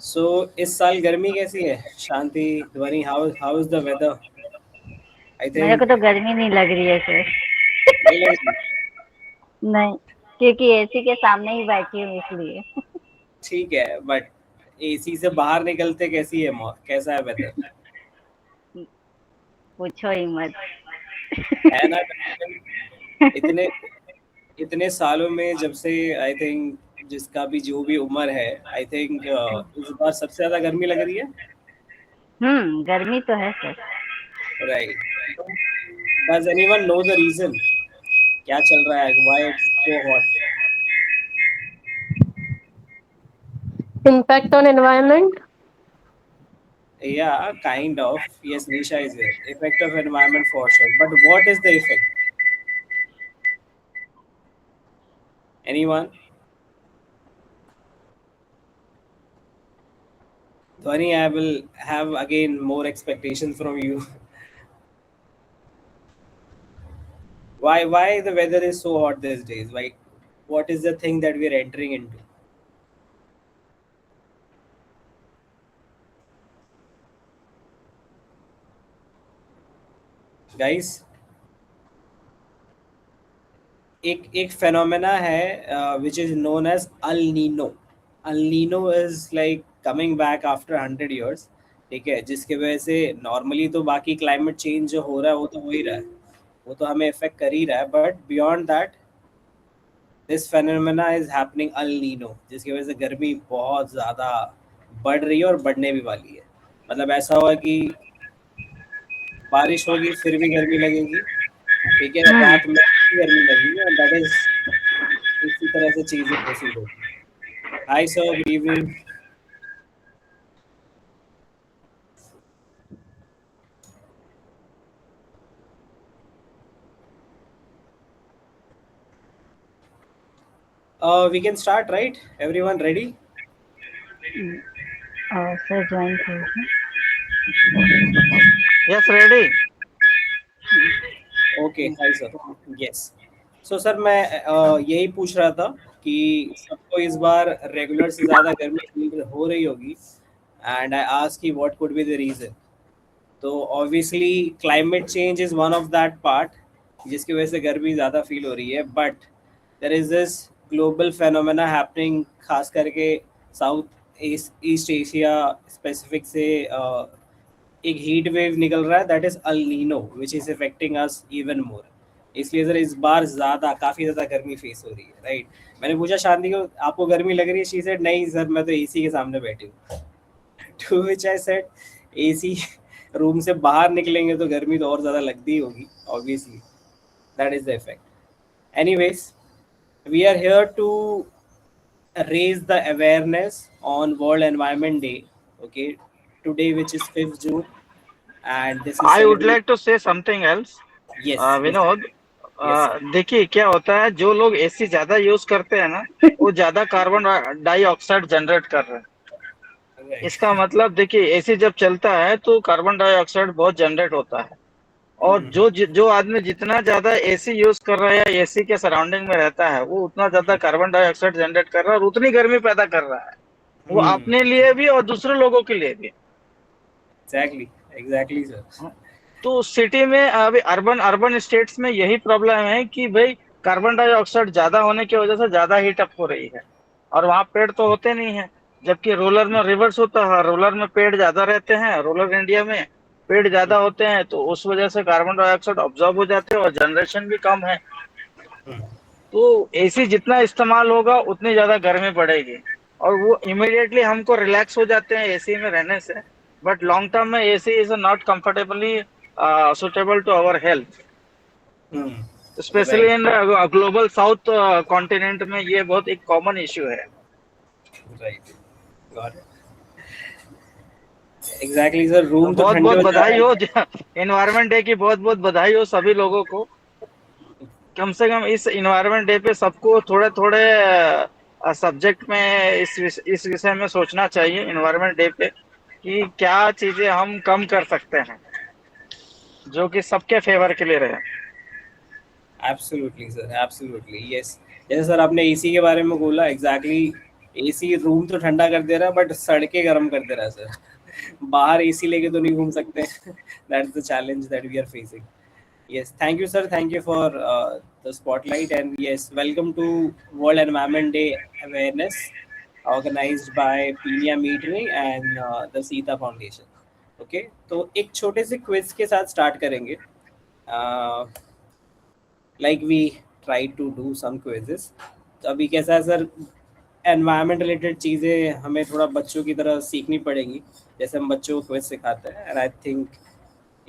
सो इस साल गर्मी कैसी है शांति? ध्वनि, हाउ इज द वेदर? आई मेरे को थिंक तो गर्मी नहीं लग रही है सर। नहीं लग रही। नहीं, क्योंकि एसी के सामने ही बैठी हूँ इसलिए। ठीक है, बट एसी से बाहर निकलते कैसी है कैसा है वेदर? पूछो ही मत। है ना? इतने इतने सालों में जब से आई थिंक जिसका भी जो भी उम्र है, आई थिंक इस बार सबसे ज्यादा गर्मी लग रही है। गर्मी तो है sir. Right. Does anyone know the reason? क्या चल रहा है, why it's so hot? Impact on environment. Yeah, kind of. Yes, Nisha is here. Effect of environment for sure. But what is the effect? Anyone? Dhwani, I will have again more expectations from you. Why the weather is so hot these days? Why? What is the thing that we are entering into? Guys, एक phenomena है which is known as El Nino. El Nino is like coming back after 100 years. ठीक है, जिसकी वजह से normally तो बाकी climate change जो हो रहा है वो तो हो ही रहा है, वो तो हमें इफेक्ट कर ही रहा है, but beyond that this phenomena is happening El Nino, जिसकी वजह से गर्मी बहुत ज़्यादा बढ़ रही है और बढ़ने भी वाली है. मतलब ऐसा हुआ कि बारिश होगी फिर भी गर्मी लगेगी. ठीक है, हम्म रात में भी गर्मी लगेगी, और दैट इज इसी तरह से चीज़ें प्रोसीड होगी. Hi sir, good evening. We can start, right? Everyone ready? और सर ज्वाइन कीजिए। Yes ready. Okay, hi sir. Yes. So sir मैं यही पूछ रहा था कि सबको इस बार रेगुलर से ज़्यादा गर्मी फील हो रही होगी, एंड आई आस्क कि what could be the reason. तो obviously climate change is one of that part जिसकी वजह से गर्मी ज़्यादा फील हो रही है, but there is this global phenomena happening, खास करके साउथ ईस्ट एशिया स्पेसिफिक से एक हीट वेव निकल रहा है, that is El Nino which is affecting us even more. इसलिए सर इस बार ज़्यादा काफ़ी ज़्यादा गर्मी फेस हो रही है, राइट? मैंने पूछा शांति को, आपको गर्मी लग रही है? शी सेड नहीं सर, मैं तो एसी के सामने बैठी हूँ. To which I said AC room से बाहर निकलेंगे तो गर्मी तो और ज़्यादा लगती ही होगी, obviously. That is the effect. Anyways, we are here to raise the awareness on World Environment Day, okay, today, which is 5th June, and this is I would celebrated. Like to say something else. Yes, yes, Vinod, yes sir. देखिए क्या होता है, जो लोग AC ज्यादा use करते हैं ना, वो ज्यादा कार्बन डाइऑक्साइड जनरेट कर रहे हैं। Right. इसका मतलब देखिए, एसी जब चलता है तो कार्बन डाइऑक्साइड बहुत जनरेट होता है। और Hmm. जो आदमी जितना ज्यादा एसी यूज कर रहा है या एसी के सराउंडिंग में रहता है, वो उतना ज्यादा कार्बन डाइऑक्साइड जनरेट कर रहा है और उतनी गर्मी पैदा कर रहा है, वो Hmm. अपने लिए भी और दूसरे लोगों के लिए भी। Exactly, exactly sir. तो सिटी में अभी अर्बन अर्बन स्टेट्स में यही प्रॉब्लम है कि भाई, कार्बन डाइऑक्साइड ज्यादा होने की वजह से ज्यादा हीट अप हो रही है, और वहाँ पेड़ तो होते नहीं है। जबकि रूरल में रिवर्स होता है, रूरल में पेड़ ज्यादा रहते हैं, रूरल इंडिया में पेड़ ज्यादा होते हैं, तो उस वजह से कार्बन डाइऑक्साइड ऑब्जॉर्ब हो जाते हैं और जनरेशन भी कम है। Hmm. तो एसी जितना इस्तेमाल होगा उतनी ज्यादा गर्मी बढ़ेगी, और वो इमिडिएटली हमको रिलैक्स हो जाते हैं एसी में रहने से। बट लॉन्ग टर्म में AC is not comfortably suitable to our health, Hmm. Specially Right, in global south continent में ये बहुत एक कॉमन इश्यू है। right, got it. Exactly sir, room तो बहुत ठंडे बहुत हो जा रहे बधाई हो, हैं. एनवायरनमेंट डे की बहुत बहुत बधाई हो सभी लोगों को। कम से कम इस इन्वायरमेंट डे पे सबको थोड़े थोड़े सब्जेक्ट में इस विषय में सोचना चाहिए, इन्वायरमेंट डे पे, कि क्या चीजें हम कम कर सकते हैं जो कि सबके फेवर के लिए रहे। Absolutely sir, absolutely, yes. जैसे सर आपने एसी के बारे में बोला, एग्जैक्टली. एसी रूम तो ठंडा कर दे रहा है बट सड़कें गर्म कर दे रहा है सर। बाहर एसी लेके तो नहीं घूम सकते। That's the challenge that we are facing. Yes, thank you, sir. Thank you for the spotlight. And yes, welcome to World Environment Day Awareness, organized by Pinia Metering and the Sita Foundation. Okay, तो एक छोटे से quiz के साथ start करेंगे। Like we try to do some quizzes. तो अभी कैसा है सर, एनवायरमेंट रिलेटेड चीज़ें हमें थोड़ा बच्चों की तरह सीखनी पड़ेंगी, जैसे हम बच्चों को क्विज सिखाते हैं। And I think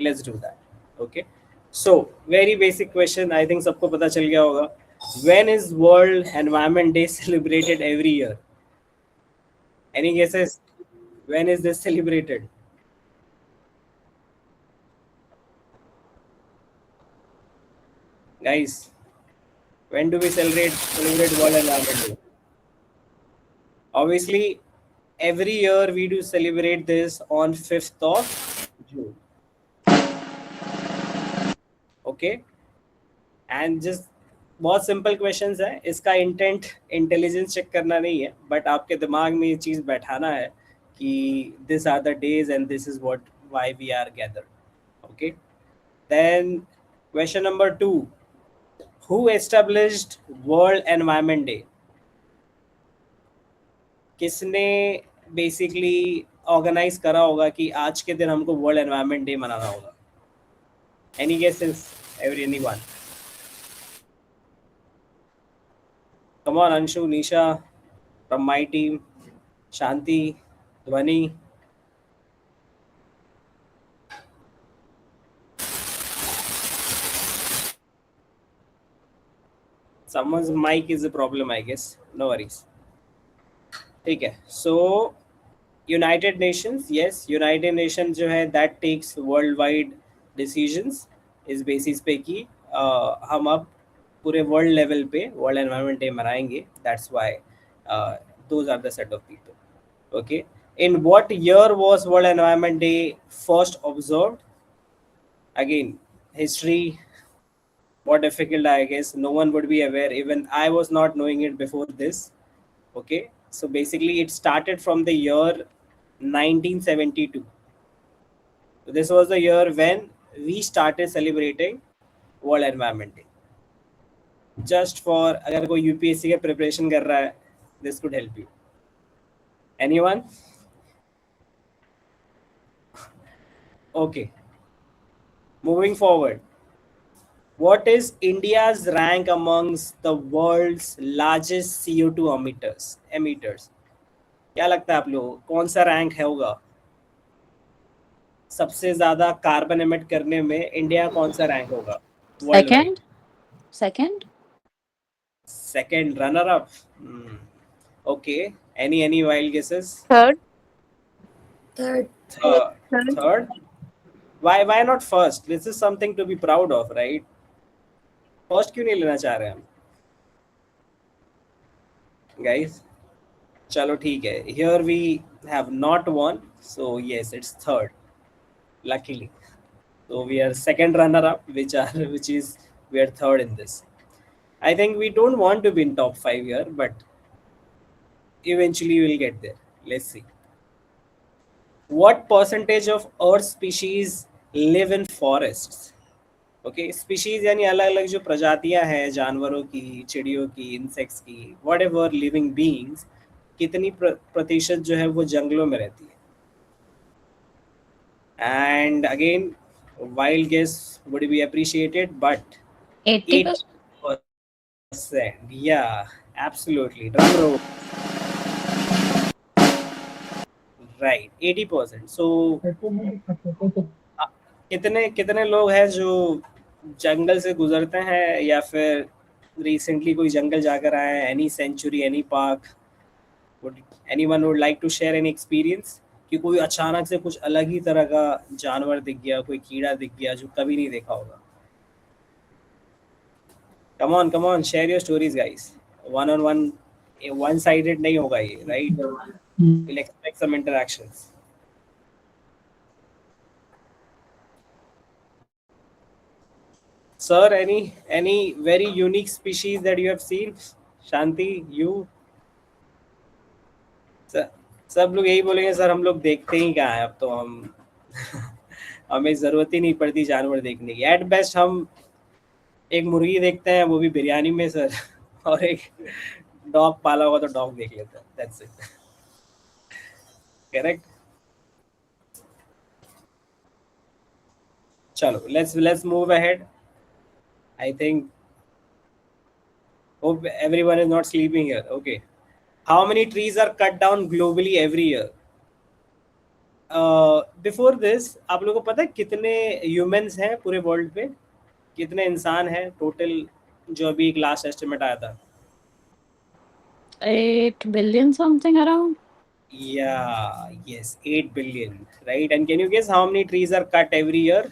let's do that. Okay, so very basic question, I think सबको पता चल गया होगा। When is world environment day celebrated every year? Any guesses? When is this celebrated? guys, when do we celebrate world environment day? Obviously every year we do celebrate this on 5th of June. Okay, and just बहुत simple questions है, इसका intent intelligence check करना नहीं है, but आपके दिमाग में ये चीज़ बैठाना है कि this are the days and this is what why we are gathered. Okay, then question number 2, who established world environment day? किसने बेसिकली ऑर्गेनाइज करा होगा कि आज के दिन हमको वर्ल्ड एनवायरनमेंट डे मनाना होगा? Any guesses? Everyone? Come on, Anshu, Nisha, from my team, Shanti, Dhwani. Someone's mic is a problem, I guess. No worries. ठीक है, so United Nations, yes, United Nations जो है that takes worldwide decisions इस basis पे कि हम अब पूरे वर्ल्ड लेवल पे वर्ल्ड एनवायरनमेंट डे मनाएंगे। That's why those are the set of people. Okay, in what year was world environment day first observed? Again, history, more difficult, I guess. No one would be aware, even I was not knowing it before this. Okay, so basically it started from the year 1972. So this was the year when we started celebrating world environment day. Just for अगर कोई UPSC के preparation कर रहा है, this could help you. Anyone? Okay, moving forward, what is India's rank amongst the world's largest CO2 emitters? क्या लगता है आप लोगों को कौन सा रैंक है होगा? सबसे ज्यादा कार्बन एमिट करने में इंडिया कौन सा रैंक होगा? Second runner up. Okay, any wild guesses? Third. Third? Why not first? This is something to be proud of, right? First क्यों नहीं लेना चाह रहे हम guys? चलो ठीक है, here we have not won, so yes, it's third, luckily. So we are second runner up, which is we are third in this. I think we don't want to be in top 5 here, but eventually we'll get there. Let's see. What percentage of Earth species live in forests? Okay, species यानी अलग अलग जो प्रजातियां हैं जानवरों की, चिड़ियों की, इंसेक्ट्स की, whatever living beings, कितनी प्रतिशत जो है वो जंगलों में रहती है? And again, wild guess would be appreciated, but 80%. 80%. Yeah, absolutely. Drum roll. Right, 80%. So कितने लोग हैं जो जंगल से गुजरते हैं या फिर रिसेंटली कोई जंगल जाकर आए हैं? Any sanctuary, any park? Anyone would like to share any experience कि कोई अचानक से कुछ अलग ही तरह का जानवर दिख गया, कोई कीड़ा दिख गया जो कभी नहीं देखा होगा? come on, share your stories guys. One on one sided नहीं होगा ये, right? We'll expect some interactions. Sir, any very unique species that you have seen? Shanti, you? सब लोग यही बोलेंगे सर हम लोग देखते ही क्या है, अब तो हम हमें जरूरत ही नहीं पड़ती जानवर देखने की। एट बेस्ट हम एक मुर्गी देखते हैं, वो भी बिरयानी में सर और एक डॉग पाला होगा तो डॉग देख लेते हैं, दैट्स इट। करेक्ट। चलो let's move ahead. I think hope everyone is not sleeping here. Okay, how many trees are cut down globally every year? Before this आप लोगों को पता है कितने ह्यूमंस हैं पूरे वर्ल्ड पे, कितने इंसान हैं टोटल, जो अभी एक लास्ट एस्टिमेट आया था? 8 billion something around. Yeah, yes, 8 billion, right? And can you guess how many trees are cut every year?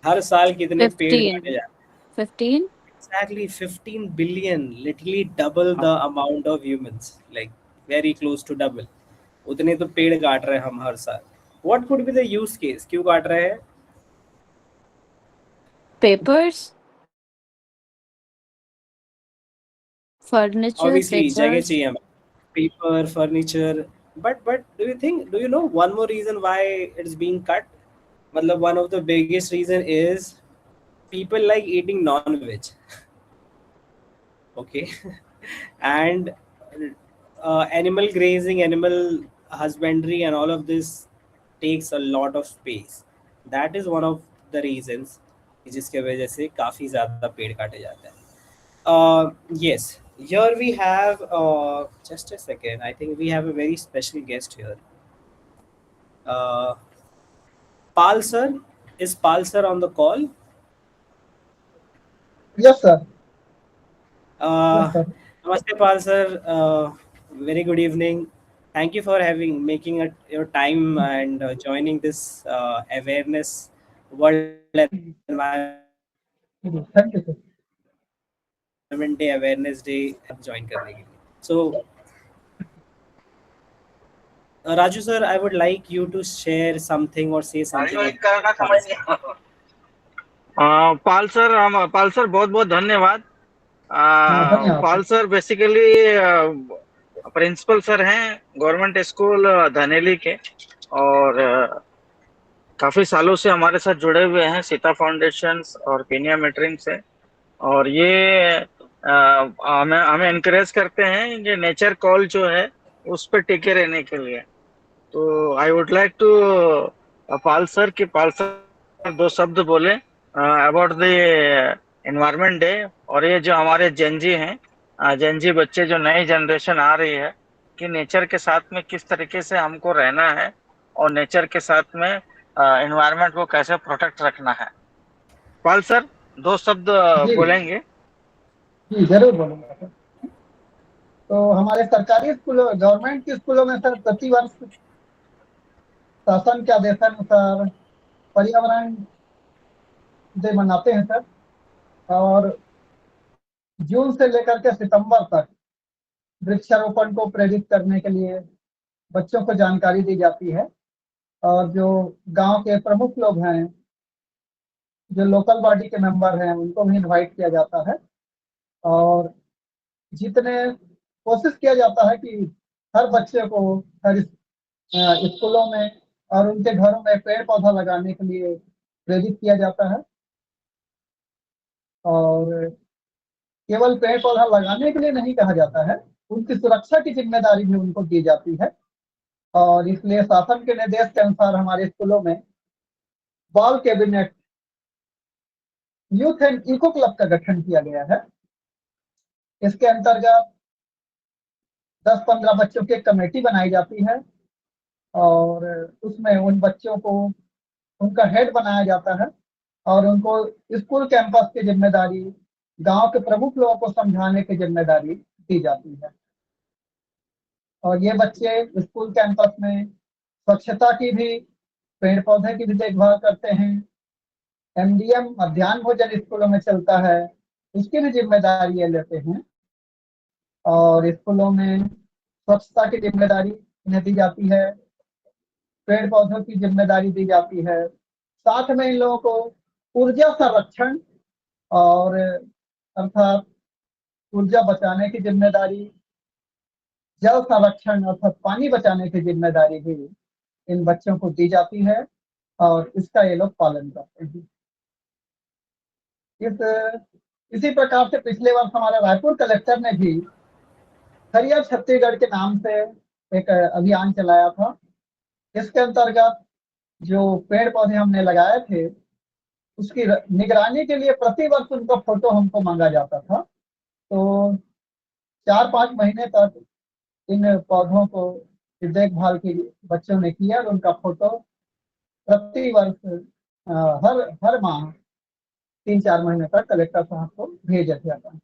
हर साल कितने पेड़ काटे 15. जाते हैं? 15. Exactly 15 billion, literally double the amount of humans, like very close to double. उतने तो पेड़ काट रहे हैं हम हर साल। What could be the use case? क्यों काट रहे हैं? Papers. Furniture. Obviously जगह Papers. चाहिए हमें, paper, furniture, but do you know one more reason why it's being cut? मतलब one of the biggest reason is people like eating non-veg. Okay. And animal grazing, animal husbandry and all of this takes a lot of space. That is one of the reasons जिसके वजह से काफ़ी ज़्यादा पेड़ काटे जाते हैं। Yes, here we have just a second. I think we have a very special guest here. Pal sir, is Pal sir on the call? Yes, sir. Uh, Yes, sir. Namaste, Pal sir. Very good evening. Thank you for making your time and joining this awareness World Thank you, sir. Environment Day Awareness Day join करने के लिए. So Raju sir, I would like you to share something or say something. Pal sir बहुत बहुत धन्यवाद। धन्यवाद। पाल sir basically principal sir हैं government school Dhaneli के, और काफी सालों से हमारे साथ जुड़े हुए हैं सीता फाउंडेशन और पीनिया मेटरिंग से। और ये हमें इनकरेज करते हैं ये नेचर कॉल जो है उस पर टिके रहने के लिए। तो I would like to Pal sir दो शब्द बोले अबाउट द एनवायरनमेंट डे। और ये जो हमारे जेनजी हैं, जेनजी बच्चे जो नई जनरेशन आ रही है कि नेचर के साथ में किस तरीके से हमको रहना है और नेचर के साथ में एनवायरनमेंट को कैसे प्रोटेक्ट रखना है। पाल सर दो शब्द बोलेंगे? जी जरूर बोलूंगा सर। तो हमारे सरकारी स्कूलों, गवर्नमेंट के स्कूलों में सर प्रतिवर्ष शासन के आदेशानुसार पर्यावरण डे मनाते हैं सर। और जून से लेकर के सितंबर तक वृक्षारोपण को प्रेरित करने के लिए बच्चों को जानकारी दी जाती है। और जो गांव के प्रमुख लोग हैं, जो लोकल बॉडी के मेंबर हैं, उनको भी इनवाइट किया जाता है। और जितने कोशिश किया जाता है कि हर बच्चे को हर स्कूलों में और उनके घरों में पेड़ पौधा लगाने के लिए प्रेरित किया जाता है। और केवल पेड़ पौधा लगाने के लिए नहीं कहा जाता है, उनकी सुरक्षा की जिम्मेदारी भी उनको दी जाती है। और इसलिए शासन के निर्देश के अनुसार हमारे स्कूलों में बॉल cabinet youth and eco club का गठन किया गया है। इसके अंतर्गत 10-15 बच्चों की कमेटी बनाई जाती है और उसमें उन बच्चों को उनका हेड बनाया जाता है और उनको स्कूल कैंपस की जिम्मेदारी, गांव के प्रमुख लोगों को समझाने की जिम्मेदारी दी जाती है। और ये बच्चे स्कूल कैंपस में स्वच्छता की भी, पेड़ पौधे की भी देखभाल करते हैं। MDM मध्याह्न भोजन स्कूलों में चलता है, उसकी भी जिम्मेदारी ये लेते हैं। और स्कूलों में स्वच्छता की जिम्मेदारी इन्हें दी जाती है, पेड़ पौधों की जिम्मेदारी दी जाती है। साथ में इन लोगों को ऊर्जा संरक्षण और अर्थात ऊर्जा बचाने की जिम्मेदारी, जल संरक्षण अर्थात पानी बचाने की जिम्मेदारी भी इन बच्चों को दी जाती है और इसका ये लोग पालन करते हैं। इसी प्रकार से पिछले वर्ष हमारे रायपुर कलेक्टर ने भी हरियर छत्तीसगढ़ के नाम से एक अभियान चलाया था। इसके अंतर्गत जो पेड़ पौधे हमने लगाए थे उसकी निगरानी के लिए प्रति वर्ष उनका फोटो हमको मांगा जाता था। तो 4-5 महीने तक इन पौधों को देखभाल की बच्चों ने किया और उनका फोटो प्रति वर्ष हर हर माह 3-4 महीने तक कलेक्टर साहब को भेजा जाता है।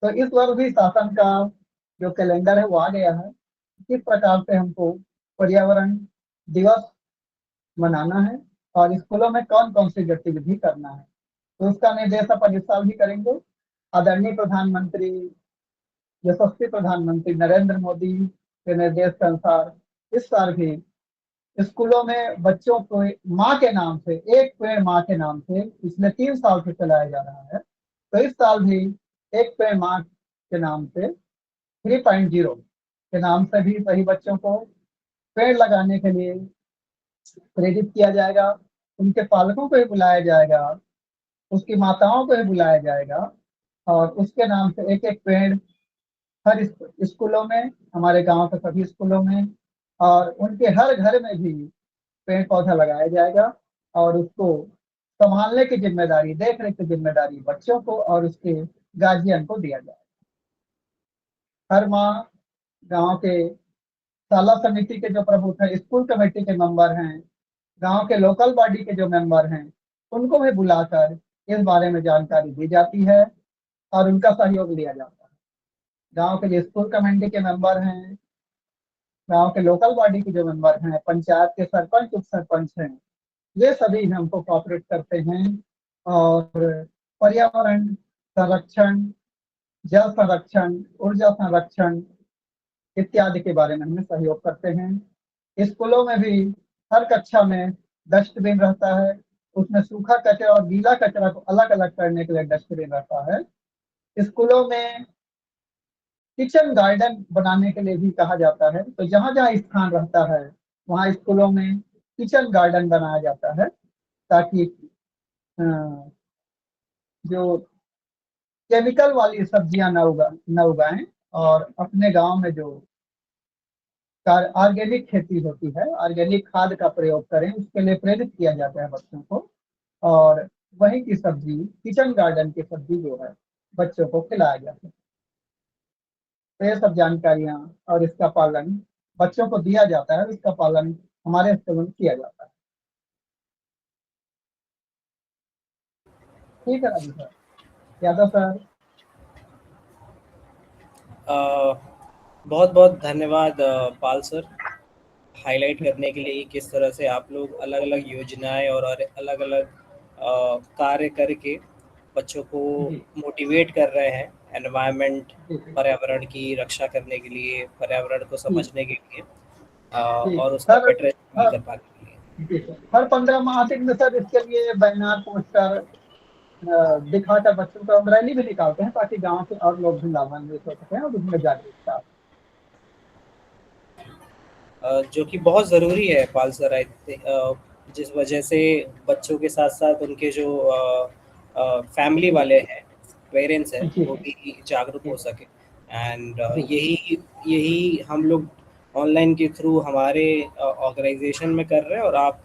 तो इस वर्ष भी शासन का जो कैलेंडर है वो आ गया है, किस प्रकार से हमको पर्यावरण दिवस मनाना है और स्कूलों में कौन कौन सी गतिविधि करना है। तो उसका निर्देश अपन इस साल भी करेंगे। आदरणीय प्रधानमंत्री, यशस्वी प्रधानमंत्री नरेंद्र मोदी के निर्देश के अनुसार इस साल भी स्कूलों में बच्चों को माँ के नाम से, एक पेड़ माँ के नाम से पिछले 3 साल से चलाया जा रहा है। तो इस साल भी एक पेड़ माँ के नाम से 3.0 के नाम से भी सभी बच्चों को पेड़ लगाने के लिए प्रेरित किया जाएगा। उनके पालकों को भी बुलाया जाएगा, उसकी माताओं को भी बुलाया जाएगा और उसके नाम से एक एक पेड़ हर स्कूलों में, हमारे गांव के सभी स्कूलों में और उनके हर घर में भी पेड़ पौधा लगाया जाएगा और उसको संभालने की जिम्मेदारी, देख रेख की जिम्मेदारी बच्चों को और उसके गार्जियन को दिया जाएगा। हर माह गांव के शाला समिति के जो प्रमुख हैं, स्कूल कमेटी के मेंबर हैं, गांव के लोकल बॉडी के जो मेंबर हैं, उनको भी बुलाकर इस बारे में जानकारी दी जाती है और उनका सहयोग लिया जाता है। गांव के जो स्कूल कमेटी के मेंबर हैं, गांव के लोकल बॉडी के जो मेंबर हैं, पंचायत के सरपंच उप सरपंच हैं, ये सभी हमको कोऑपरेट करते हैं और पर्यावरण संरक्षण, जल संरक्षण, ऊर्जा संरक्षण इत्यादि के बारे में हमें सहयोग करते हैं। स्कूलों में भी हर कक्षा में डस्टबिन रहता है, उसमें सूखा कचरा और गीला कचरा को अलग अलग करने के लिए डस्टबिन रहता है। स्कूलों में किचन गार्डन बनाने के लिए भी कहा जाता है। तो जहाँ जहाँ स्थान रहता है वहाँ स्कूलों में किचन गार्डन बनाया जाता है ताकि जो केमिकल वाली सब्जियां न उगाएं और अपने गांव में जो ऑर्गेनिक खेती होती है, ऑर्गेनिक खाद का प्रयोग करें, उसके लिए प्रेरित किया जाता है बच्चों को और वहीं की सब्जी, किचन गार्डन की सब्जी जो है बच्चों को खिलाया जाता है। तो ये सब जानकारियां और इसका पालन बच्चों को दिया जाता है, इसका पालन हमारे स्कूल में किया जाता है। ठीक है राजू सर, यादव सर। बहुत बहुत धन्यवाद पाल सर, हाईलाइट करने के लिए किस तरह से आप लोग अलग अलग योजनाएं और अलग अलग कार्य करके बच्चों को मोटिवेट कर रहे हैं एनवायरनमेंट, पर्यावरण की रक्षा करने के लिए, पर्यावरण को समझने के लिए और उसका बेटर इस्तेमाल कर पाने के लिए। हर 15 माह में सर इसके लिए बैनर, पोस्टर दिखाकर बच्चों को हम रैली भी निकालते हैं ताकि गांव के और लोग भी लाभान्वित हो सकें और उसमें जागरूकता, जो कि बहुत ज़रूरी है पाल सर। जिस वजह से बच्चों के साथ साथ उनके जो फैमिली वाले हैं, पेरेंट्स हैं, वो भी जागरूक हो सके। एंड यही हम लोग ऑनलाइन के थ्रू हमारे ऑर्गेनाइजेशन में कर रहे हैं और आप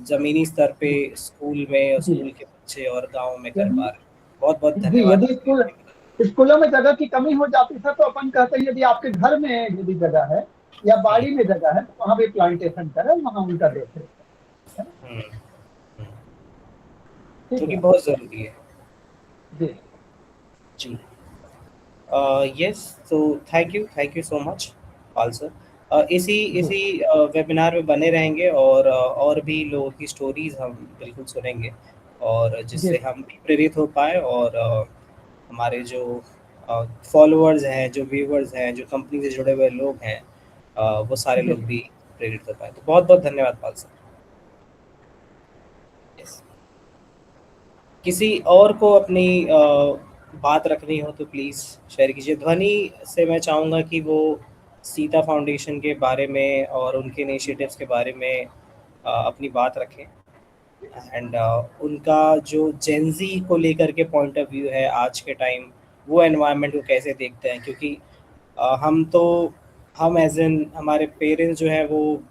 ज़मीनी स्तर पे स्कूल में, स्कूल के बच्चे और गांव में कर पा रहे हैं। बहुत बहुत धन्यवाद। यदि स्कूलों में जगह की कमी हो जाती है तो अपन कहते हैं यदि आपके घर में यदि जगह है या बाड़ी में जगह है तो वहाँ भी प्लांटेशन करें, वहाँ उनका देख रेख, जो कि बहुत ज़रूरी है जी। यस, तो thank you so much Pal sir. इसी वेबिनार में बने रहेंगे और भी लोगों की स्टोरीज हम बिल्कुल सुनेंगे और जिससे हम भी प्रेरित हो पाए और हमारे जो फॉलोअर्स हैं, जो व्यूअर्स हैं, जो कंपनी से जुड़े हुए लोग हैं, वो सारे लोग भी प्रेरित हो पाए। तो बहुत बहुत धन्यवाद पाल सर। किसी और को अपनी बात रखनी हो तो प्लीज़ शेयर कीजिए। ध्वनि से मैं चाहूँगा कि वो सीता फाउंडेशन के बारे में और उनके इनिशिएटिव्स के बारे में अपनी बात रखें। एंड उनका जो जेन ज़ी को लेकर के पॉइंट ऑफ व्यू है आज के टाइम, वो एनवायरनमेंट को कैसे देखते हैं, क्योंकि हम एज एन हमारे पेरेंट्स जो है वो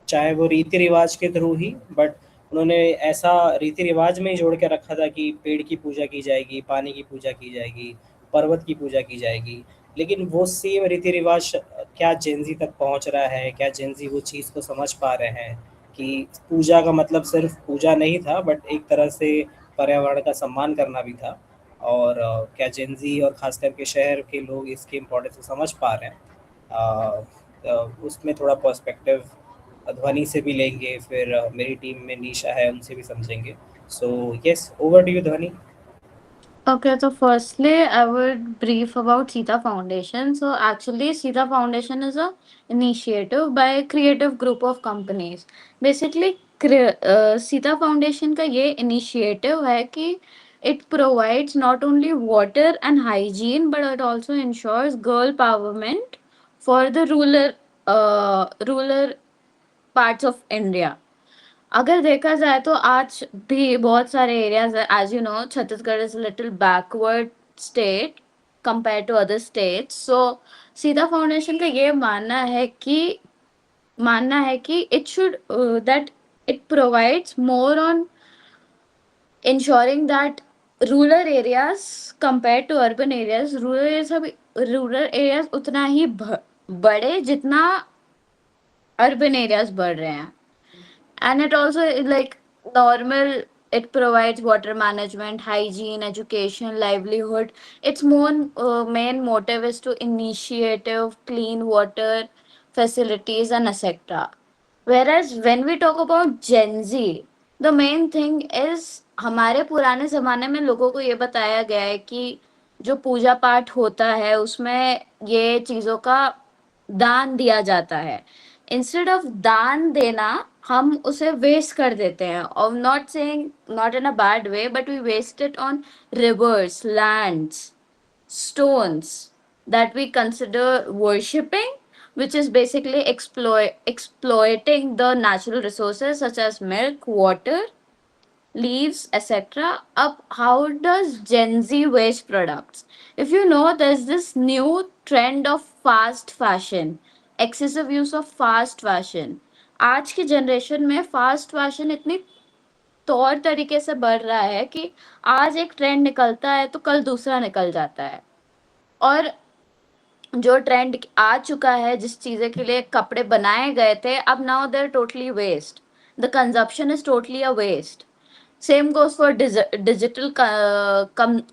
चाहे वो रीति रिवाज के थ्रू ही, बट उन्होंने ऐसा रीति रिवाज में ही जोड़ के रखा था कि पेड़ की पूजा की जाएगी, पानी की पूजा की जाएगी, पर्वत की पूजा की जाएगी। लेकिन वो सेम रीति रिवाज क्या जेंजी तक पहुंच रहा है? क्या जेंजी वो चीज़ को समझ पा रहे हैं कि पूजा का मतलब सिर्फ पूजा नहीं था, बट एक तरह से पर्यावरण का सम्मान करना भी था? और क्या जेंजी और ख़ास करके शहर के लोग इसकी इम्पोर्टेंस को समझ पा रहे हैं? उसमें थोड़ा पर्सपेक्टिव ध्वनि से भी लेंगे, फिर मेरी टीम में निशा है, उनसे भी समझेंगे। So yes, over to you Dhvani. Okay, so firstly, I would brief about Sita Foundation. So actually, Sita Foundation is a initiative by a creative group of companies. Basically, Sita Foundation का ये initiative है कि it provides not only water and hygiene, but it also ensures girl empowerment for the rural parts of India. अगर देखा जाए तो आज भी बहुत सारे एरियाज है, as you know Chhattisgarh is little backward state compare to other states. So Sita foundation का ये मानना है कि it should that it provides more on ensuring that rural areas compared to urban areas, rural areas उतना ही बढ़े जितना अर्बन एरियाज बढ़ रहे हैं। And it also like normal, it provides water management, hygiene, education, livelihood. Its main motive is to initiative clean water facilities and etc. Whereas when we talk about Gen Z, the main thing is हमारे पुराने जमाने में लोगों को ये बताया गया है कि जो पूजा पाठ होता है उसमें ये चीजों का दान दिया जाता है। इंस्टेड ऑफ दान देना हम उसे वेस्ट कर देते हैं, और not saying not in a bad way, but we waste it on rivers, lands, stones that we consider worshipping, which is basically exploiting the natural resources such as milk, water, leaves, etc. Up, how does Gen Z waste products? If you know, there's this new trend of fast fashion, excessive use of fast fashion. आज की generation में fast fashion इतनी तौर तरीके से बढ़ रहा है कि आज एक ट्रेंड निकलता है तो कल दूसरा निकल जाता है, और जो ट्रेंड आ चुका है, जिस चीज़ें के लिए कपड़े बनाए गए थे, अब now they are totally waste, the consumption is totally a waste. Same goes for digital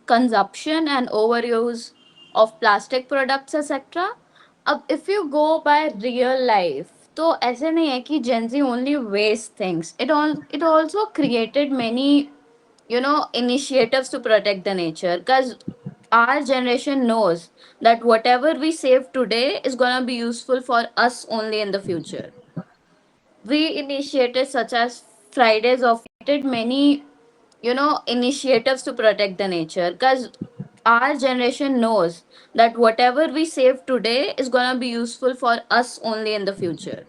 consumption and overuse of plastic products, etc. अब if you go by real life, तो ऐसे नहीं है कि Gen Z only waste things. It also created many, initiatives to protect the nature, because our generation knows that whatever we save today is gonna be useful for us only in the future. We initiated such as Fridays of many, initiatives to protect the nature, because our generation knows that whatever we save today is going to be useful for us only in the future.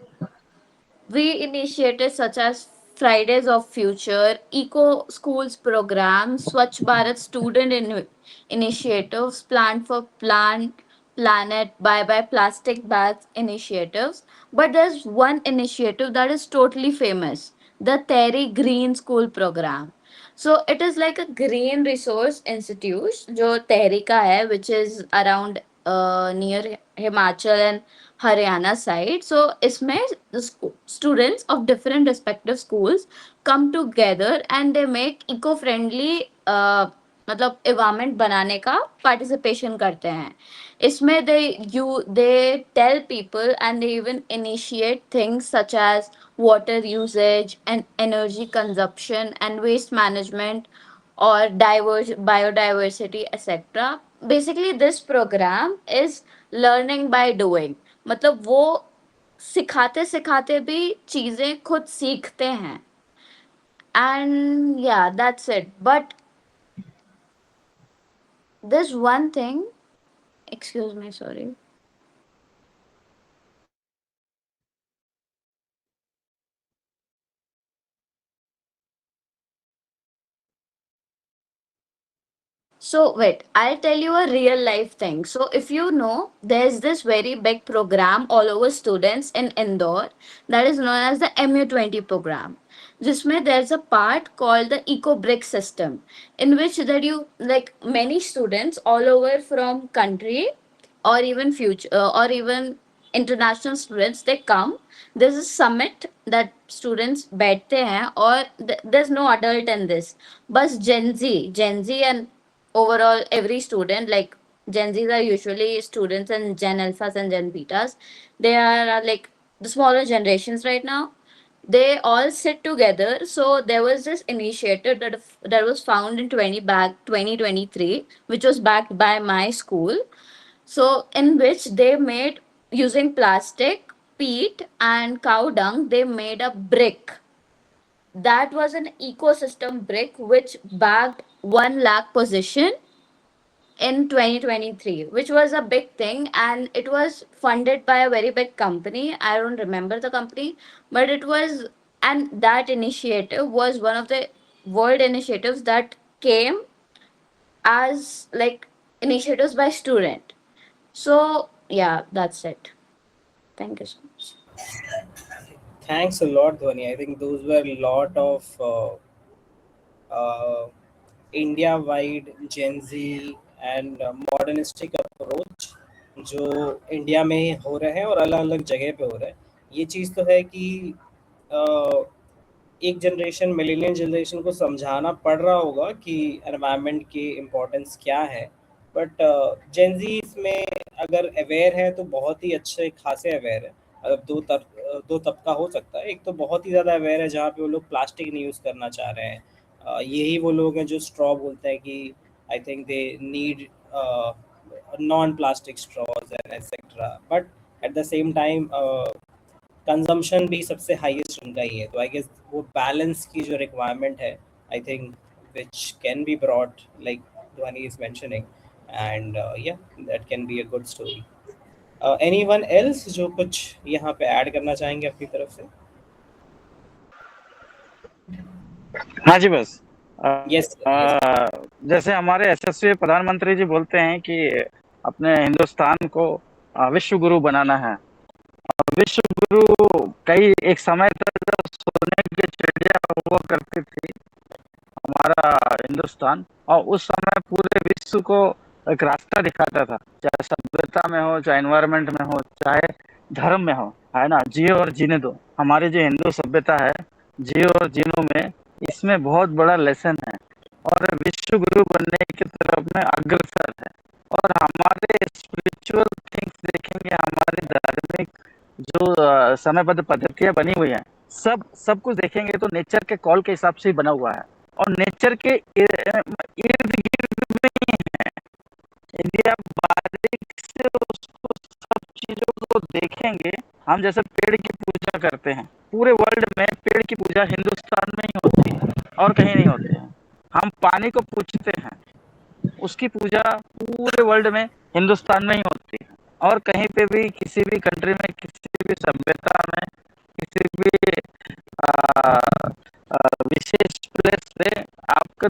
We initiated such as Fridays of Future, Eco Schools program, Swachh Bharat student initiatives, Plant for Planet, Bye Bye Plastic Bags initiatives. But there's one initiative that is totally famous, the Terry Green School program. So it is like a green resource institute, जो Tehri का है, which is around near Himachal and Haryana side. So इसमें the students of different respective schools come together and they make eco-friendly मतलब environment बनाने का participation करते हैं. इसमें they tell people and they even initiate things such as water usage and energy consumption and waste management or biodiversity, etc. Basically this program is learning by doing. मतलब वो सिखाते सिखाते भी चीजें खुद सीखते हैं. And yeah, that's it. But There's one thing, excuse me, sorry. So wait, I'll tell you a real life thing. So if you know, there's this very big program all over students in Indore that is known as the MU20 program. जिसमें there's a part called the Eco Brick system, in which that you like many students all over from country or even future or even international students, they come. There's a summit that students बैठते हैं और there's no adult in this, बस Gen Z and overall every student, like Gen Z's are usually students and Gen Alphas and Gen Betas. They are like the smaller generations right now. They all sit together. So there was this initiative that was found in 2023, which was backed by my school. So in which they made, using plastic, peat and cow dung, they made a brick that was an ecosystem brick which bagged 1 lakh position in 2023, which was a big thing, and it was funded by a very big company. I don't remember the company, but it was, and that initiative was one of the world initiatives that came as like initiatives by student. So yeah, that's it. Thank you so much. Thanks a lot, Dhwani. I think those were a lot of India wide Gen Z and modernistic approach जो India में हो रहे हैं और अलग अलग जगह पे हो रहा है. ये चीज़ तो है कि एक जनरेशन मिलेनियल जनरेशन को समझाना पड़ रहा होगा कि एनवायरनमेंट की इम्पोर्टेंस क्या है, बट जेंजी इसमें अगर अवेयर है तो बहुत ही अच्छे खासे अवेयर है. अब दो तबका हो सकता है. एक तो बहुत ही ज़्यादा अवेयर है जहाँ पे वो लोग प्लास्टिक नहीं यूज़ करना चाह रहे हैं. यही वो लोग हैं जो स्ट्रॉ बोलते हैं कि I think they need non plastic straws and etcetera, but at the same time consumption भी सबसे हाईएस्ट उनका ही है. तो आई गेस वो बैलेंस की जो रिक्वायरमेंट है, I think which can be brought like ध्वनि इज मेंशनिंग, एंड या that can be a good story. Anyone else जो कुछ यहाँ पे ऐड करना चाहेंगे अपनी तरफ से? हाँ जी, बस यस. जैसे हमारे यशस्वी प्रधानमंत्री जी बोलते हैं कि अपने हिंदुस्तान को विश्व गुरु बनाना है. विश्व गुरु कई एक समय तक जब सोने की चिड़िया हुआ करती थी हमारा हिंदुस्तान, और उस समय पूरे विश्व को एक रास्ता दिखाता था, चाहे सभ्यता में हो, चाहे एनवायरनमेंट में हो, चाहे धर्म में हो, है ना. जियो और जीने दो. हमारी जो हिंदू सभ्यता है, जियो और जीनो में, इसमें बहुत बड़ा लेसन है और विश्व गुरु बनने की तरफ में अग्रसर है. और हमारे स्पिरिचुअल थिंग्स देखेंगे, हमारी धार्मिक जो समयबद्ध पद्धतियां बनी हुई हैं, सब कुछ देखेंगे तो नेचर के कॉल के हिसाब से ही बना हुआ है और नेचर के इर्द गिर्द में ही है. यदि आप बारीक से उसको सब चीजों को देखेंगे, हम जैसे पेड़ की पूजा करते हैं, पूरे वर्ल्ड में पेड़ की पूजा हिंदुस्तान में ही होती है और कहीं नहीं होती है. हम पानी को पूजते हैं, उसकी पूजा पूरे वर्ल्ड में हिंदुस्तान में ही होती है और कहीं पे भी किसी भी कंट्री में, किसी भी सभ्यता में, किसी भी विशेष प्लेस पे आपका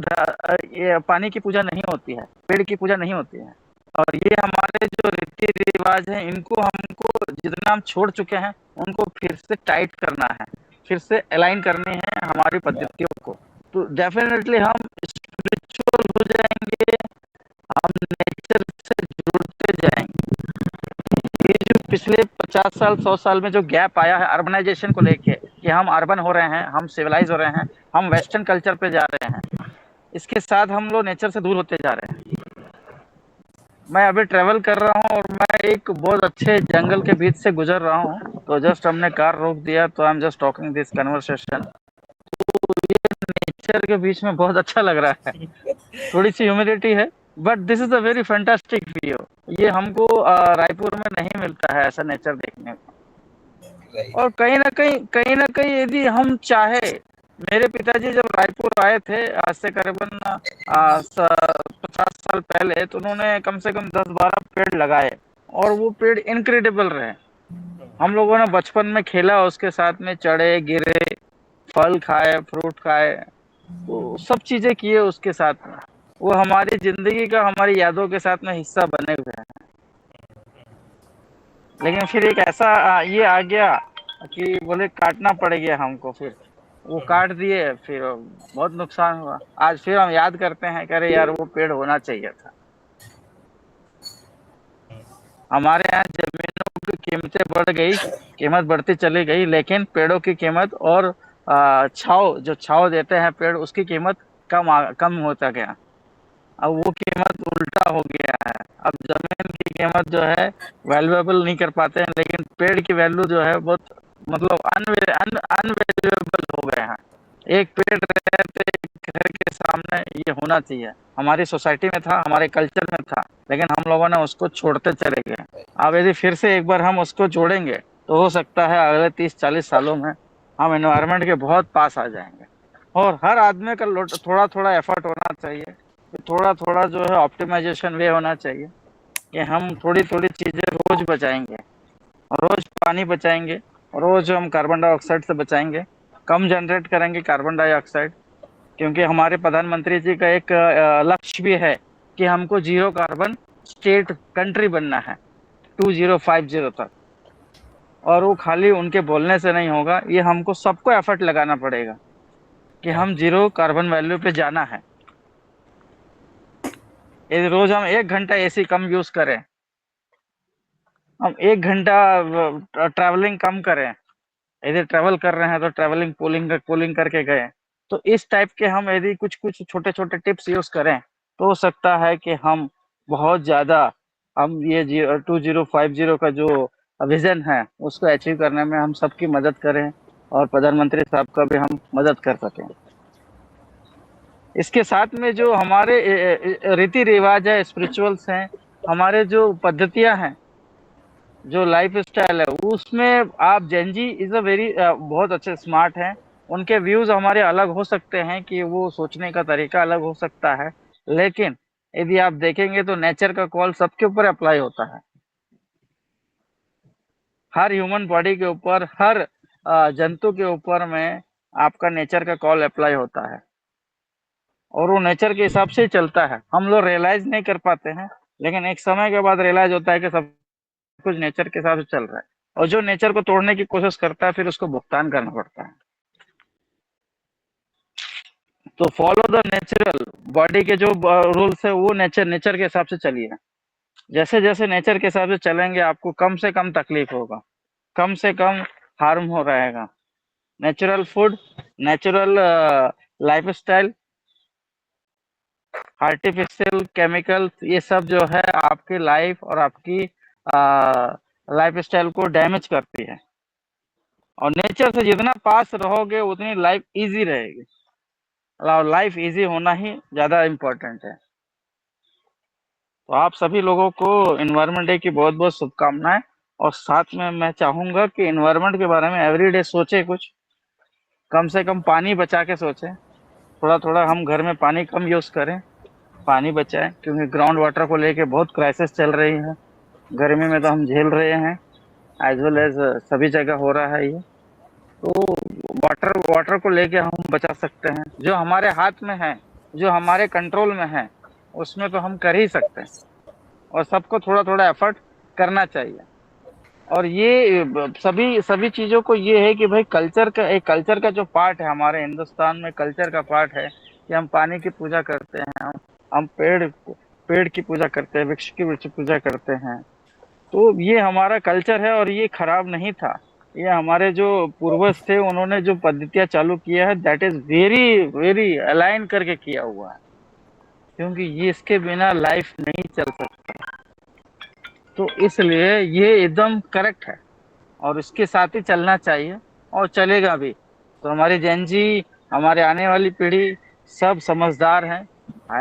ये पानी की पूजा नहीं होती है, पेड़ की पूजा नहीं होती है. और ये हमारे जो रीति रिवाज हैं, इनको हमको जितना हम छोड़ चुके हैं उनको फिर से टाइट करना है, फिर से अलाइन करनी है हमारी पद्धतियों को. तो डेफिनेटली हम स्पिरिचुअल हो जाएंगे, हम नेचर से जुड़ते जाएंगे. ये जो पिछले 50 साल 100 साल में जो गैप आया है अर्बनाइजेशन को लेके, कि हम अर्बन हो रहे हैं, हम सिविलाइज हो रहे हैं, हम वेस्टर्न कल्चर पे जा रहे हैं, इसके साथ हम लोग नेचर से दूर होते जा रहे हैं. मैं अभी ट्रेवल कर रहा हूँ और मैं एक बहुत अच्छे जंगल के बीच से गुजर रहा हूँ, तो जस्ट हमने कार रोक दिया, तो I am just talking this conversation. तो ये नेचर के बीच में बहुत अच्छा लग रहा है. थोड़ी सी ह्यूमिडिटी है, but this is a very fantastic view. ये हमको रायपुर में नहीं मिलता है ऐसा नेचर देखने को. और कहीं ना कहीं यदि हम चाहे, मेरे पिताजी जब रायपुर आए थे आज से करीबन 50 साल पहले, तो उन्होंने कम से कम 10-12 पेड़ लगाए और वो पेड़ इनक्रेडिबल रहे। हम लोगों ने बचपन में खेला, उसके साथ में चढ़े गिरे, फल खाए, फ्रूट खाए, तो सब चीजें किए उसके साथ में। वो हमारी जिंदगी का, हमारी यादों के साथ में हिस्सा बने हुए हैं। लेकिन फिर एक ऐसा ये आ गया कि बोले काटना पड़ गया हमको, फिर वो काट दिए, फिर बहुत नुकसान हुआ। आज फिर हम याद करते हैं कि अरे यार वो पेड़ होना चाहिए था। हमारे यहाँ जमीनों की कीमतें बढ़ गई, कीमत बढ़ती चली गई, लेकिन पेड़ों की कीमत और छाव, जो छाव देते हैं पेड़, उसकी कीमत कम होता गया। अब वो कीमत उल्टा हो गया है। अब जमीन की कीमत जो है वैल्यूएबल नहीं कर पाते हैं, लेकिन पेड़ की वैल्यू जो है बहुत मतलब अनवैल्यूएबल हो गए हैं। एक पेड़ रहते घर के सामने, ये होना चाहिए। हमारी सोसाइटी में था, हमारे कल्चर में था, लेकिन हम लोगों ने उसको छोड़ते चले गए। अब यदि फिर से एक बार हम उसको जोड़ेंगे तो हो सकता है अगले 30-40 सालों में हम एनवायरनमेंट के बहुत पास आ जाएंगे। और हर आदमी का थोड़ा थोड़ा एफर्ट होना चाहिए, थोड़ा थोड़ा जो है ऑप्टिमाइजेशन वे होना चाहिए कि हम थोड़ी थोड़ी चीजें रोज बचाएंगे, रोज पानी बचाएंगे, रोज हम कार्बन डाइऑक्साइड से बचाएंगे, कम जनरेट करेंगे कार्बन डाइऑक्साइड। क्योंकि हमारे प्रधानमंत्री जी का एक लक्ष्य भी है कि हमको जीरो कार्बन स्टेट कंट्री बनना है 2050 तक। और वो खाली उनके बोलने से नहीं होगा, ये हमको सबको एफर्ट लगाना पड़ेगा कि हम जीरो कार्बन वैल्यू पे जाना है। यदि रोज हम 1 घंटा एसी कम यूज करें, हम 1 घंटा ट्रैवलिंग कम करें, यदि ट्रैवल कर रहे हैं तो ट्रैवलिंग कूलिंग करके गए, तो इस टाइप के हम यदि कुछ कुछ छोटे छोटे टिप्स यूज करें तो हो सकता है कि हम बहुत ज्यादा, हम ये 2050 का जो विजन है उसको अचीव करने में हम सबकी मदद करें और प्रधानमंत्री साहब का भी हम मदद कर सकें। इसके साथ में जो हमारे रीति रिवाज है, स्पिरिचुअल्स हैं, हमारे जो पद्धतियां हैं, जो लाइफ स्टाइल है, उसमें आप जेनजी इज अ वेरी बहुत अच्छे स्मार्ट हैं। उनके व्यूज हमारे अलग हो सकते हैं कि वो सोचने का तरीका अलग हो सकता है, लेकिन यदि आप देखेंगे तो नेचर का कॉल सबके ऊपर अप्लाई होता है। हर ह्यूमन बॉडी के ऊपर, हर जंतु के ऊपर में आपका नेचर का कॉल अप्लाई होता है और वो नेचर के हिसाब से ही चलता है। हम लोग रियलाइज नहीं कर पाते हैं, लेकिन एक समय के बाद रियलाइज होता है कि सब कुछ नेचर के हिसाब से चल रहा है। और जो नेचर को तोड़ने की कोशिश करता है फिर उसको भुगतान करना पड़ता है। तो फॉलो द नेचुरल, बॉडी के जो रूल्स है वो नेचर के हिसाब से चलिए। जैसे जैसे नेचर के हिसाब से चलेंगे आपको कम से कम तकलीफ होगा, कम से कम हार्म हो रहेगा। Natural food, natural life style, artificial chemicals, ये सब जो है आपकी लाइफ और आपकी लाइफ स्टाइल को डैमेज करती है। और नेचर से जितना पास रहोगे उतनी लाइफ इजी रहेगी। लाइफ इजी होना ही ज्यादा इम्पोर्टेंट है। तो आप सभी लोगों को एनवायरनमेंट डे की बहुत बहुत शुभकामनाएं। और साथ में मैं चाहूंगा कि एनवायरनमेंट के बारे में एवरीडे सोचे, कुछ कम से कम पानी बचा के सोचें। थोड़ा थोड़ा हम घर में पानी कम यूज करें, पानी बचाएं, क्योंकि ग्राउंड वाटर को लेके बहुत क्राइसिस चल रही है। गर्मी में तो हम झेल रहे हैं, एज वेल एज सभी जगह हो रहा है ये। तो वाटर को लेके हम बचा सकते हैं। जो हमारे हाथ में है, जो हमारे कंट्रोल में है, उसमें तो हम कर ही सकते हैं। और सबको थोड़ा थोड़ा एफर्ट करना चाहिए। और ये सभी चीजों को ये है कि भाई कल्चर का जो पार्ट है, हमारे हिंदुस्तान में कल्चर का पार्ट है कि हम पानी की पूजा करते हैं, हम पेड़ की पूजा करते हैं, वृक्ष की पूजा करते हैं। तो ये हमारा कल्चर है और ये खराब नहीं था। ये हमारे जो पूर्वज थे उन्होंने जो पद्धतियां चालू किया है, that is very very align करके किया हुआ है, क्योंकि ये इसके बिना लाइफ नहीं चल सकता। तो इसलिए ये एकदम करेक्ट है और इसके साथ ही चलना चाहिए और चलेगा भी। तो हमारी जैन जी, हमारे आने वाली पीढ़ी सब समझदार है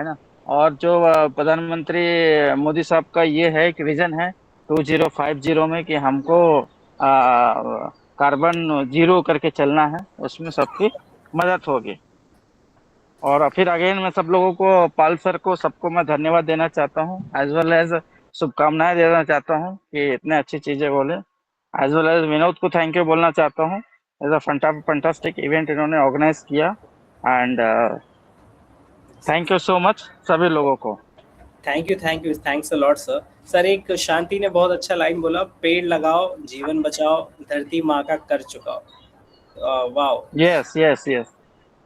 ना। और जो प्रधानमंत्री मोदी साहब का ये है कि विजन है 2050 में कि हमको कार्बन जीरो करके चलना है, उसमें सबकी मदद होगी। और फिर अगेन मैं सब लोगों को, पाल सर को, सबको मैं धन्यवाद देना चाहता हूँ, एज वेल एज शुभकामनाएं देना चाहता हूँ कि इतने अच्छी चीजें बोले। एज वेल एज विनोद को थैंक यू बोलना चाहता हूँ, एज अ फंटास्टिक इवेंट इन्होंने ऑर्गेनाइज किया। And thank you so much सभी लोगों को। Thank you, thanks a lot sir. Sir, एक शांति ने बहुत अच्छा लाइन बोला, पेड़ लगाओ जीवन बचाओ, धरती माँ का कर चुकाओ। Wow. Yes yes yes,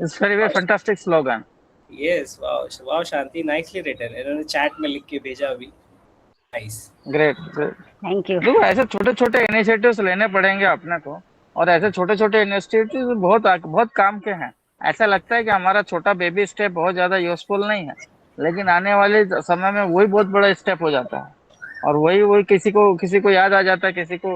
it's very very fantastic slogan. Yes, wow wow Shanti, nicely written. इन्होंने चैट में लिख के भेजा अभी। Nice. Great great. Thank you. देखो ऐसे छोटे छोटे इनिशिएटिव्स लेने पड़ेंगे अपने को, और ऐसे छोटे छोटे इनिशिएटिव्स बहुत बहुत काम के हैं। ऐसा लगता है कि हमारा छोटा बेबी स्टेप बहुत ज्यादा यूजफुल नहीं है, लेकिन आने वाले समय में वही बहुत बड़ा स्टेप हो जाता है। और वही वही किसी को याद आ जाता है, किसी को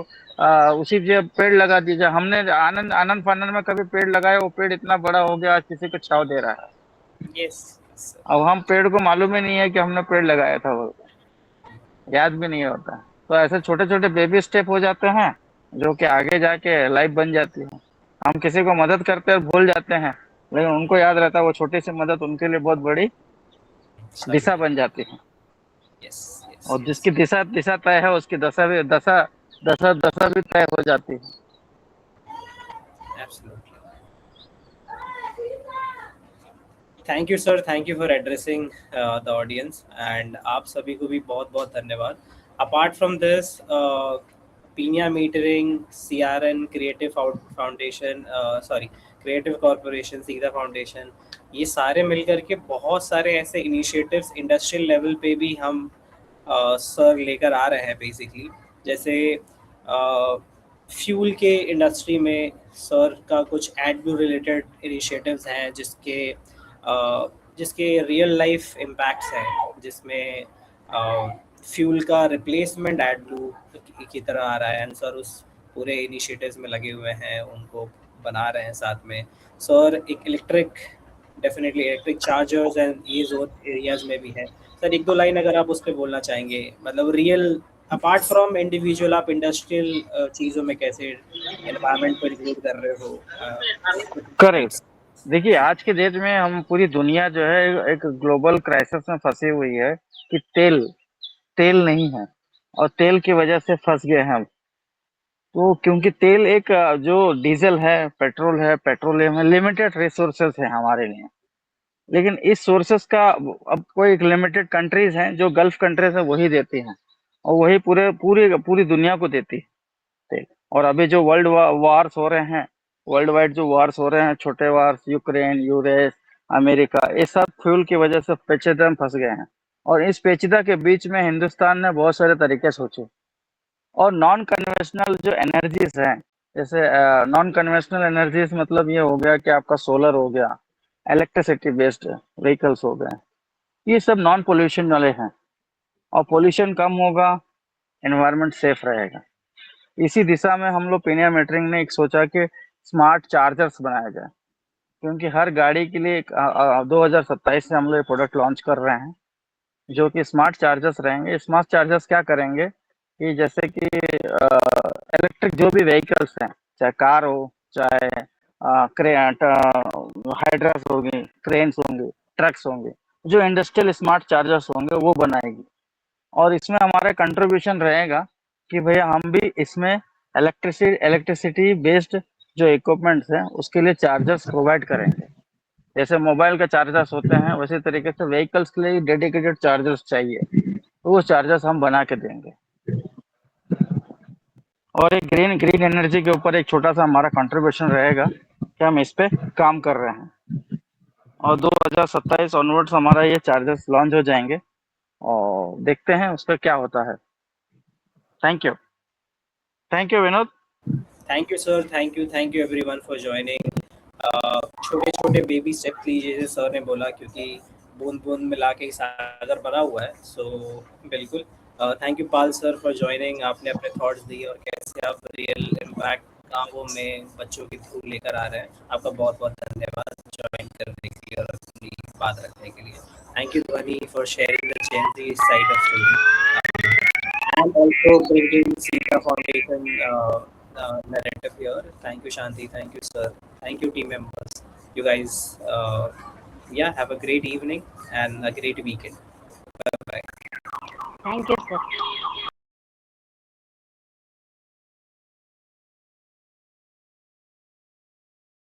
उसी जो पेड़ लगा दीजिए। हमने आनंद आनंद फानंद में कभी पेड़ लगाया, वो पेड़ इतना बड़ा हो गया, आज किसी को छाव दे रहा है। Yes sir. अब हम पेड़ को मालूम ही नहीं है कि हमने पेड़ लगाया था, वो याद भी नहीं होता। तो ऐसे छोटे छोटे बेबी स्टेप हो जाते हैं, जो कि आगे जाके लाइफ बन जाती है। हम किसी को मदद करते हैं और भूल जाते हैं, लेकिन उनको याद रहता है वो छोटी सी मदद उनके लिए बहुत बड़ी दिशा बन जाती है। यस यस और यस। जिसकी दिशा दिशा तय है, उसकी दशा भी तय हो जाती है। Absolutely. Thank you sir, thank you for addressing the audience, and आप सभी को भी बहुत बहुत धन्यवाद। अपार्ट फ्रॉम दिस, पीनिया मीटरिंग, CRN creative foundation, sorry creative corporation, सीधा फाउंडेशन, ये सारे मिलकर के बहुत सारे ऐसे इनिशिएटिव्स इंडस्ट्रियल लेवल पे भी हम सर लेकर आ रहे हैं बेसिकली। जैसे फ्यूल के इंडस्ट्री में सर का कुछ एडब्लू रिलेटेड इनिशिएटिव्स हैं, जिसके रियल लाइफ इम्पैक्ट्स हैं, जिसमें फ्यूल का रिप्लेसमेंट एडब्लू की तरह आ रहा है, एंड सर उस पूरे इनिशिएटिव्स में लगे हुए हैं, उनको बना रहे हैं साथ में। सर एक डेफिनेटली इलेक्ट्रिक चार्जर्स एंड ये जोन एरियाज में भी है। सर एक दो लाइन अगर आप उस पर बोलना चाहेंगे, मतलब रियल अपार्ट फ्रॉम इंडिविजुअल, आप इंडस्ट्रियल चीज़ों में कैसे एनवायरनमेंट को इंक्लूड कर रहे हो? करेक्ट। देखिए आज के डेट में हम पूरी दुनिया जो है एक ग्लोबल क्राइसिस में फंसी हुई है कि तेल नहीं है, और तेल की वजह से फंस गए हैं हम। तो क्योंकि तेल एक जो डीजल है, पेट्रोल है, पेट्रोलियम है, लिमिटेड रिसोर्सेज है हमारे लिए। लेकिन इस सोर्सेस का अब कोई एक लिमिटेड कंट्रीज हैं जो गल्फ कंट्रीज है, वही देती हैं, और वही पूरी दुनिया को देती है तेल। और अभी जो वर्ल्ड वार्स हो रहे हैं, वर्ल्ड वाइड जो वार्स हो रहे हैं, छोटे वार्स, यूक्रेन, यूएस, अमेरिका, ये सब फ्यूल की वजह से पेचीदा में फंस गए हैं। और इस पेचीदा के बीच में हिंदुस्तान ने बहुत सारे तरीके सोचे, और नॉन कन्वेंशनल जो एनर्जीज हैं, जैसे नॉन कन्वेंशनल एनर्जीज मतलब ये हो गया कि आपका सोलर हो गया, इलेक्ट्रिसिटी बेस्ड व्हीकल्स हो गए, ये सब नॉन पोल्यूशन वाले हैं, और पोल्यूशन कम होगा, एनवायरनमेंट सेफ रहेगा। इसी दिशा में हम लोग पीनिया मीटरिंग ने एक सोचा कि स्मार्ट चार्जर्स बनाया जाए, क्योंकि हर गाड़ी के लिए 2027 से हम लोग ये प्रोडक्ट लॉन्च कर रहे हैं, जो कि स्मार्ट चार्जर्स रहेंगे। स्मार्ट चार्जर्स क्या करेंगे कि जैसे कि इलेक्ट्रिक जो भी व्हीकल्स हैं, चाहे कार हो, चाहे हाइड्रास होगी, क्रेन्स होंगे, ट्रक्स होंगे, जो इंडस्ट्रियल स्मार्ट चार्जर्स होंगे वो बनाएगी। और इसमें हमारा कंट्रीब्यूशन रहेगा कि भैया हम भी इसमें इलेक्ट्रिसिटी बेस्ड जो इक्विपमेंट्स हैं उसके लिए चार्जर्स प्रोवाइड करेंगे। जैसे मोबाइल का चार्जर्स होते हैं, वैसे तरीके से व्हीकल्स के लिए डेडिकेटेड चार्जर्स चाहिए, तो वो चार्जर्स हम बना के देंगे। और एक ग्रीन एनर्जी के ऊपर एक छोटा सा हमारा कंट्रीब्यूशन रहेगा कि हम इस पे काम कर रहे हैं, और 2027 ऑनवर्ड्स हमारा ये चार्जर्स लॉन्च हो जाएंगे, और देखते हैं उस पर क्या होता है। Thank you Vinod. Thank you sir, thank you everyone for joining. छोटे छोटे बेबी स्टेप लीजिए, जैसे सर ने बोला, क्योंकि बूंद बूंद मिला के ही सागर बना हुआ है। सो बिल्कुल thank you Pal sir for joining. आपने अपने थॉट्स दिए और कैसे आप रियल इम्पैक्ट गाँवों में बच्चों के थ्रू लेकर आ रहे हैं। आपका बहुत बहुत धन्यवाद ज्वाइन करने के लिए और अपनी बात रखने के लिए। थैंक यू ध्वनि for sharing the Gen Z side of story, and also bringing Sita Foundation narrative here. Thank you, Shanti. Thank you, sir. Thank you, team members. You guys Yeah, have a great evening and a great weekend. Bye bye. Thank you, sir.